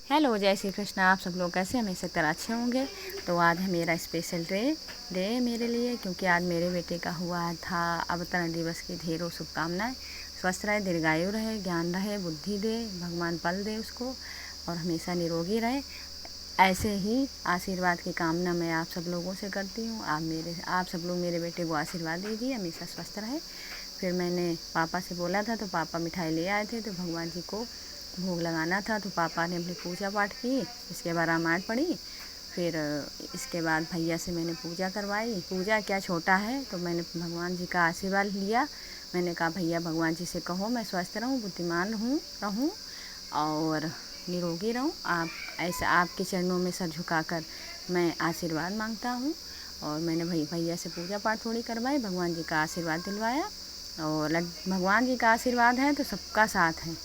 Hello, जय श्री कृष्ण। आप सब लोग कैसे हमेशा तरह अच्छे होंगे। तो आज है मेरा स्पेशल डे मेरे लिए, क्योंकि आज मेरे बेटे का हुआ था अवतरण दिवस की ढेरों शुभकामनाएं। स्वस्थ रहे, दीर्घायु रहे, ज्ञान रहे, बुद्धि दे, भगवान बल दे उसको और हमेशा निरोगी रहे। ऐसे ही आशीर्वाद की कामना मैं आप सब लोगों से करती हूँ। आप सब लोग मेरे बेटे को आशीर्वाद दीजिए, हमेशा स्वस्थ रहे। फिर मैंने पापा से बोला था, तो पापा मिठाई ले आए थे, तो भगवान जी को भोग लगाना था। तो पापा ने अपनी पूजा पाठ की, इसके बाद रामायण पढ़ी। फिर इसके बाद भैया से मैंने पूजा करवाई। पूजा क्या, छोटा है, तो मैंने भगवान जी का आशीर्वाद लिया। मैंने कहा भैया भगवान जी से कहो मैं स्वस्थ रहूं, बुद्धिमान रहूं और निरोगी रहूं। आप ऐसे आपके चरणों में सर झुकाकर मैं आशीर्वाद मांगता हूं। और मैंने भैया से पूजा पाठ थोड़ी करवाई, भगवान जी का आशीर्वाद दिलवाया। और भगवान जी का आशीर्वाद है तो सबका साथ है,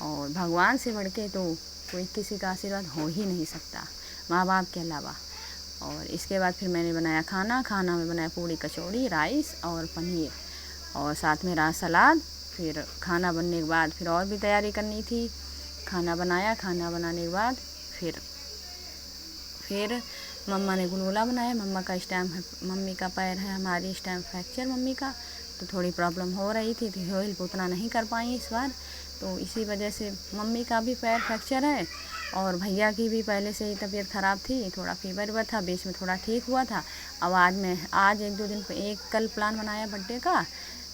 और भगवान से बढ़ के तो कोई किसी का आशीर्वाद हो ही नहीं सकता, माँ बाप के अलावा। और इसके बाद फिर मैंने बनाया खाना में बनाया पूड़ी कचौड़ी, राइस और पनीर, और साथ में रहा सलाद। फिर खाना बनने के बाद फिर और भी तैयारी करनी थी। खाना बनाया, खाना बनाने के बाद फिर मम्मा ने गुलगुला बनाया। मम्मी का पैर है हमारी इस टाइम फ्रैक्चर मम्मी का, तो थोड़ी प्रॉब्लम हो रही थी, तो हेल्प उतना नहीं कर पाई इस बार। तो इसी वजह से मम्मी का भी पैर फ्रैक्चर है, और भैया की भी पहले से ही तबीयत ख़राब थी, थोड़ा फीवर हुआ था, बीच में थोड़ा ठीक हुआ था। अब आज एक दो दिन कल प्लान बनाया बर्थडे का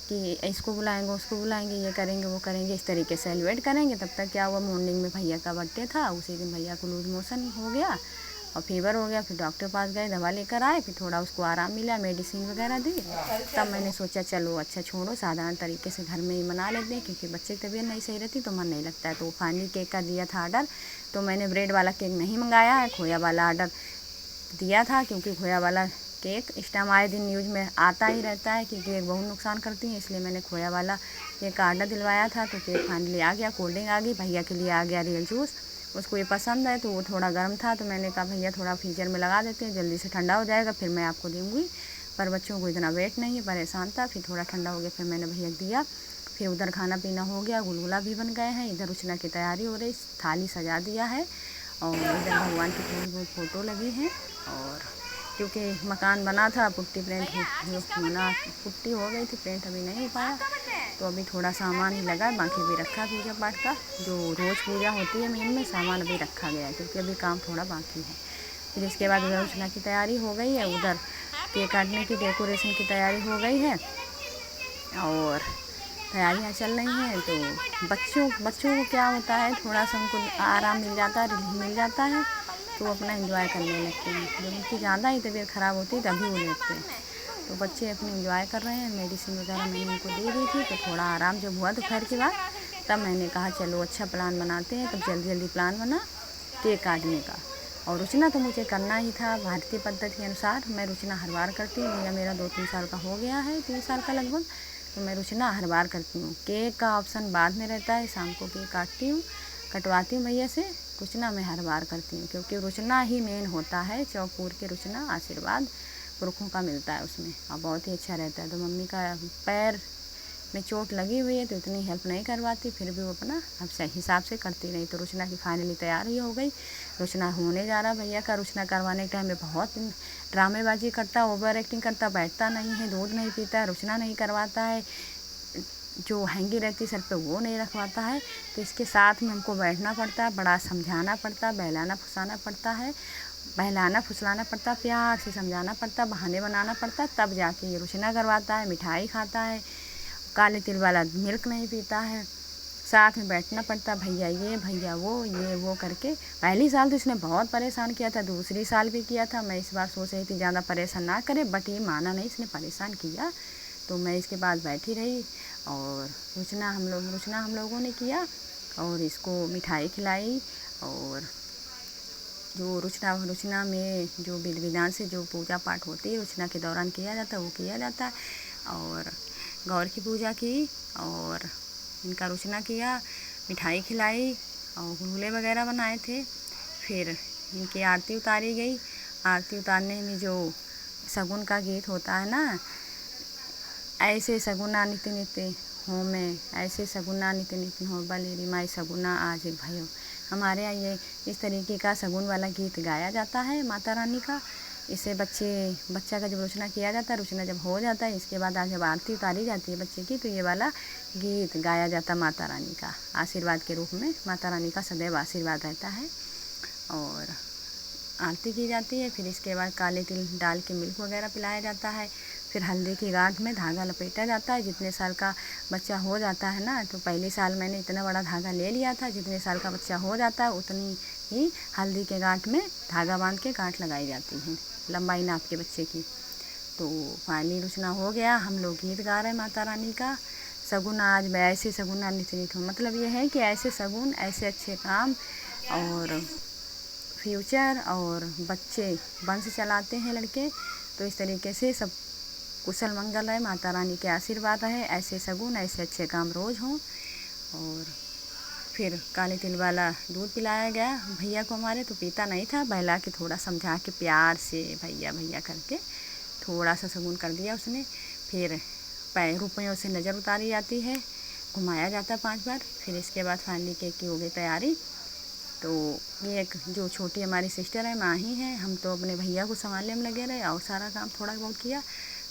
कि इसको बुलाएंगे, उसको बुलाएंगे, ये करेंगे, वो करेंगे, इस तरीके से सेलिब्रेट करेंगे। तब तक क्या हुआ, मॉर्निंग में भैया का बर्थडे था, उसी दिन भैया को लूज मोशन हो गया और फीवर हो गया। फिर डॉक्टर पास गए, दवा लेकर आए, फिर थोड़ा उसको आराम मिला, मेडिसिन वगैरह दी। तब मैंने सोचा चलो अच्छा छोड़ो, साधारण तरीके से घर में ही मना लेते हैं, क्योंकि बच्चे की तबीयत नहीं सही रहती तो मन नहीं लगता है। तो फाइनली केक का दिया था ऑर्डर। तो मैंने ब्रेड वाला केक नहीं मंगाया है, खोया वाला ऑर्डर दिया था, क्योंकि खोया वाला केक इस टाइम आए दिन न्यूज़ में आता ही रहता है कि केक बहुत नुकसान करती हैं, इसलिए मैंने खोया वाला केक का ऑर्डर दिलवाया था। तो केक फाइनली आ गया, कोल्ड ड्रिंक आ गई, भैया के लिए आ गया रियल जूस। उसको ये पसंद है, तो वो थोड़ा गर्म था, तो मैंने कहा भैया थोड़ा फ्रीजर में लगा देते हैं, जल्दी से ठंडा हो जाएगा, फिर मैं आपको दूँगी। पर बच्चों को इतना वेट नहीं है, परेशान था। फिर थोड़ा ठंडा हो गया, फिर मैंने भैया को दिया। फिर उधर खाना पीना हो गया, गुलगुला भी बन गए हैं, इधर रुचना की तैयारी हो रही, थाली सजा दिया है, और इधर भगवान की थोड़ी बहुत फ़ोटो लगी है। और क्योंकि मकान बना था, पुट्टी हो गई थी, पेंट अभी नहीं हो पाया, तो अभी थोड़ा सामान ही लगा, बाकी भी रखा पूजा पाठ का जो रोज़ पूजा होती है मेन में, सामान अभी रखा गया है, क्योंकि अभी काम थोड़ा बाकी है। फिर इसके बाद उधर उछना की तैयारी हो गई है, उधर केक काटने की डेकोरेशन की तैयारी हो गई है, और तैयारियाँ चल रही हैं। तो बच्चों को क्या होता है, थोड़ा सा उनको आराम मिल जाता है, रिलीफ मिल जाता है, तो वो अपना एंजॉय करने लगते हैं। जब उनकी ज़्यादा ही तबीयत ख़राब होती है तभी वो लेते हैं। तो बच्चे अपने एंजॉय कर रहे हैं। मेडिसिन वगैरह मैंने उनको दे दी थी, तो थोड़ा आराम जब हुआ दोपहर के बाद, तब मैंने कहा चलो अच्छा प्लान बनाते हैं। तब जल्दी जल्दी प्लान बना केक काटने का। और रुचना तो मुझे करना ही था भारतीय पद्धति के अनुसार। मैं रुचना हर बार करती हूँ, भैया मेरा 2-3 साल का हो गया है, 3 साल का लगभग, तो मैं रुचना हर बार करती हूँ। केक का ऑप्शन बाद में रहता है, शाम को केक कटवाती हूँ भैया से। रुचना मैं हर बार करती हूँ, क्योंकि रुचना ही मेन होता है, चौपूर के रुचना आशीर्वाद पुरखों का मिलता है उसमें, और बहुत ही अच्छा रहता है। तो मम्मी का पैर में चोट लगी हुई है, तो इतनी हेल्प नहीं करवाती, फिर भी वो अपना अब सही हिसाब से करती रही। तो रुचना की फाइनली तैयारी हो गई, रुचना होने जा रहा भैया का। रुचना करवाने के टाइम में बहुत ड्रामेबाजी करता, ओवर एक्टिंग करता, बैठता नहीं है, दूध नहीं पीता, रुचना नहीं करवाता है, जो हैंगी रहती सर पे वो नहीं रखवाता है। तो इसके साथ में हमको बैठना पड़ता है, बड़ा समझाना पड़ता है, बहलाना फुसलाना पड़ता, प्यार से समझाना पड़ता, बहाने बनाना पड़ता, तब जाके ये रुचना करवाता है। मिठाई खाता है, काले तिल वाला मिल्क नहीं पीता है, साथ में बैठना पड़ता, भैया ये भैया वो, ये वो करके। पहली साल तो इसने बहुत परेशान किया था, दूसरी साल भी किया था। मैं इस बार सोच रही थी ज़्यादा परेशान ना करे, बट ये माना नहीं, इसने परेशान किया। तो मैं इसके बाद बैठी रही, और रुचना हम लोगों ने किया, और इसको मिठाई खिलाई। और जो रुचना में जो विधि विधान से जो पूजा पाठ होती है रुचना के दौरान किया जाता है, वो किया जाता है। और गौर की पूजा की, और इनका रुचना किया, मिठाई खिलाई, और गुलगुले वगैरह बनाए थे। फिर इनकी आरती उतारी गई। आरती उतारने में जो शगुन का गीत होता है ना, ऐसे सगुना नित्य नित्य हो में, ऐसे सगुना नित्य नित्य हो, बलेरी माई सगुना आज भयो। हमारे यहाँ ये इस तरीके का शगुन वाला गीत गाया जाता है माता रानी का। इसे बच्चा का जब रोचना किया जाता है, रोचना जब हो जाता है, इसके बाद जब आरती उतारी जाती है बच्चे की, तो ये वाला गीत गाया जाता है माता रानी का आशीर्वाद के रूप में। माता रानी का सदैव आशीर्वाद रहता है और आरती की जाती है। फिर इसके बाद काले तिल डाल के मिल्क वगैरह पिलाया जाता है। फिर हल्दी की गांठ में धागा लपेटा जाता है। जितने साल का बच्चा हो जाता है ना, तो पहले साल मैंने इतना बड़ा धागा ले लिया था, जितने साल का बच्चा हो जाता है उतनी ही हल्दी के गांठ में धागा बांध के गांठ लगाई जाती है, लंबाई नाप के बच्चे की। तो फाइनली रोचना हो गया, हम लोग गीत गा रहे हैं माता रानी का। शगुन आज ऐसे शगुन नित हो, मतलब ये है कि ऐसे शगुन, ऐसे अच्छे काम और फ्यूचर और बच्चे वंश चलाते हैं लड़के। तो इस तरीके से सब कुशल मंगल है, माता रानी के आशीर्वाद है, ऐसे शगुन ऐसे अच्छे काम रोज़ हों। और फिर काले तिल वाला दूध पिलाया गया भैया को हमारे, तो पीता नहीं था, बहला के थोड़ा समझा के प्यार से भैया भैया करके थोड़ा सा शगुन कर दिया उसने। फिर रुपयों से नज़र उतारी जाती है, घुमाया जाता है 5 बार। फिर इसके बाद फाइनली केक की हो गई तैयारी। तो ये एक जो छोटी हमारी सिस्टर है, माही है, हम तो अपने भैया को संभालने में लगे रहे और सारा काम थोड़ा बहुत किया।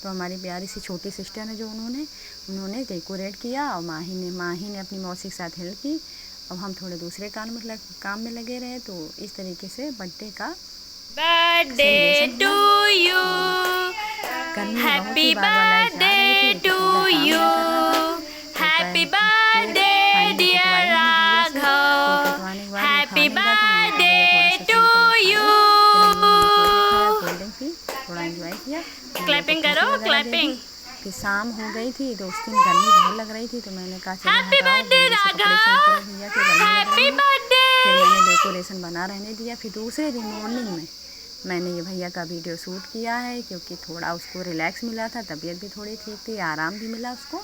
तो हमारी प्यारी सी छोटी सिस्टर है जो उन्होंने डेकोरेट किया और माही ने अपनी मौसी के साथ हेल्प की। अब हम थोड़े दूसरे काम में लगे रहे। तो इस तरीके से बर्थडे का birthday to you, happy birthday to you, happy birthday dear Raghav, happy birthday to you. थोड़ा एंजॉय किया, क्लैपिंग करो, क्लैपिंग। फिर शाम हो गई थी, तो उस दिन गर्मी बहुत लग रही थी, तो मैंने कहा चलो happy birthday Raghav, happy birthday. फिर मैंने डेकोरेशन बना रहने दिया। फिर दूसरे दिन मॉर्निंग में मैंने ये भैया का वीडियो शूट किया है, क्योंकि थोड़ा उसको रिलैक्स मिला था, तबीयत भी थोड़ी ठीक थी, आराम भी मिला उसको।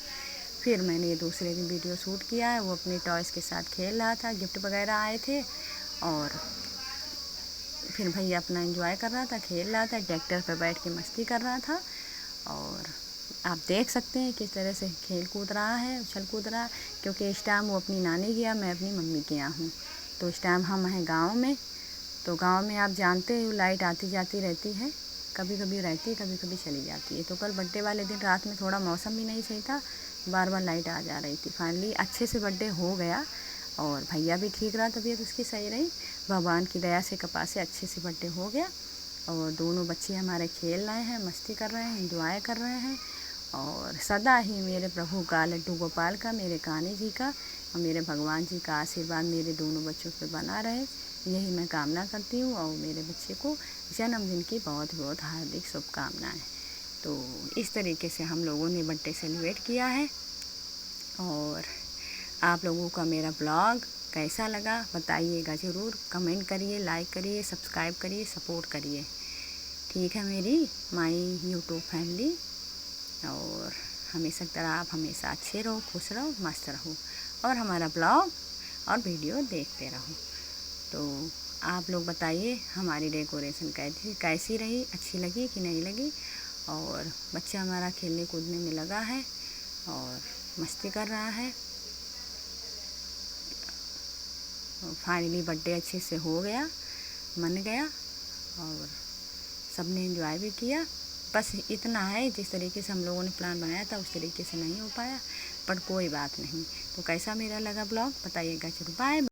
फिर मैंने ये दूसरे दिन वीडियो शूट किया है। वो अपने टॉयज़ के साथ खेल रहा था, गिफ्ट वगैरह आए थे और फिर भैया अपना एंजॉय कर रहा था, खेल रहा था, ट्रैक्टर पर बैठ के मस्ती कर रहा था। और आप देख सकते हैं किस तरह से खेल कूद रहा है, उछल कूद रहा है, क्योंकि इस टाइम वो अपनी नानी गया, मैं अपनी मम्मी के यहाँ हूँ। तो इस टाइम हम हैं गांव में। तो गांव में आप जानते हो लाइट आती जाती रहती है, कभी कभी रहती है, कभी कभी चली जाती है। तो कल बर्थडे वाले दिन रात में थोड़ा मौसम भी नहीं सही था, बार बार लाइट आ जा रही थी। फाइनली अच्छे से बर्थडे हो गया और भैया भी ठीक रहा, तबीयत उसकी सही रही, भगवान की दया से कृपा से अच्छे से बर्थडे हो गया। और दोनों बच्चे हमारे खेल रहे हैं, मस्ती कर रहे हैं, एंजॉय कर रहे हैं। और सदा ही मेरे प्रभु का, लड्डू गोपाल का, मेरे कान्हा जी का और मेरे भगवान जी का आशीर्वाद मेरे दोनों बच्चों पे बना रहे, यही मैं कामना करती हूँ। और मेरे बच्चे को जन्मदिन की बहुत बहुत हार्दिक शुभकामनाएँ। तो इस तरीके से हम लोगों ने बर्थडे सेलिब्रेट किया है। और आप लोगों का मेरा ब्लॉग कैसा लगा बताइएगा ज़रूर, कमेंट करिए, लाइक करिए, सब्सक्राइब करिए, सपोर्ट करिए। ठीक है मेरी माई यूट्यूब फैमिली। और हमेशा तरह आप हमेशा अच्छे रहो, खुश रहो, मस्त रहो और हमारा ब्लॉग और वीडियो देखते रहो। तो आप लोग बताइए हमारी डेकोरेशन कैसी रही, अच्छी लगी कि नहीं लगी। और बच्चा हमारा खेलने कूदने में लगा है और मस्ती कर रहा है। फाइनली बर्थडे अच्छे से हो गया, मन गया और सबने एंजॉय भी किया। बस इतना है, जिस तरीके से हम लोगों ने प्लान बनाया था उस तरीके से नहीं हो पाया, पर कोई बात नहीं। तो कैसा मेरा लगा ब्लॉग बताइएगा जरूर। बाय।